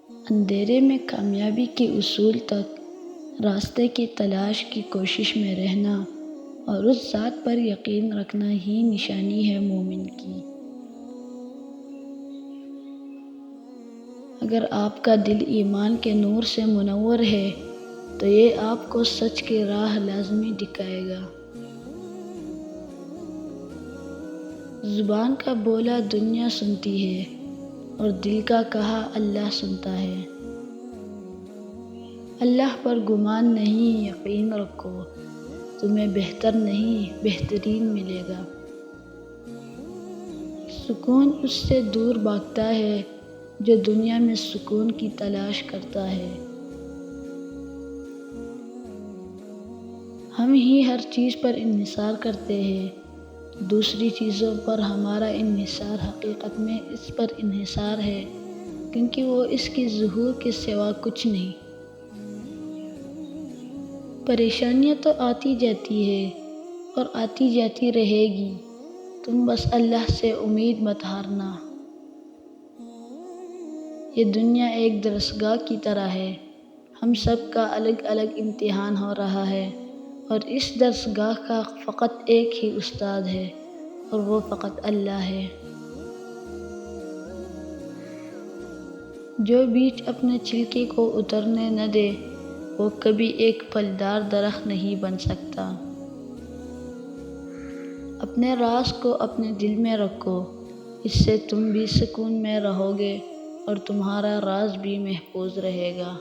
اندھیرے میں کامیابی کے اصول تک راستے کی تلاش کی کوشش میں رہنا اور اس ذات پر یقین رکھنا ہی نشانی ہے مومن کی۔ اگر آپ کا دل ایمان کے نور سے منور ہے تو یہ آپ کو سچ کی راہ لازمی دکھائے گا۔ زبان کا بولا دنیا سنتی ہے اور دل کا کہا اللہ سنتا ہے۔ اللہ پر گمان نہیں یقین رکھو، تمہیں بہتر نہیں بہترین ملے گا۔ سکون اس سے دور بھاگتا ہے جو دنیا میں سکون کی تلاش کرتا ہے۔ ہم ہی ہر چیز پر انحصار کرتے ہیں، دوسری چیزوں پر ہمارا انحصار حقیقت میں اس پر انحصار ہے کیونکہ وہ اس کی ظہور کے سوا کچھ نہیں۔ پریشانیاں تو آتی جاتی ہے اور آتی جاتی رہے گی، تم بس اللہ سے امید مت ہارنا۔ یہ دنیا ایک درسگاہ کی طرح ہے، ہم سب کا الگ الگ امتحان ہو رہا ہے اور اس درسگاہ کا فقط ایک ہی استاد ہے اور وہ فقط اللہ ہے۔ جو بیج اپنے چھلکے کو اترنے نہ دے وہ کبھی ایک پھلدار درخت نہیں بن سکتا۔ اپنے راز کو اپنے دل میں رکھو، اس سے تم بھی سکون میں رہو گے اور تمہارا راز بھی محفوظ رہے گا۔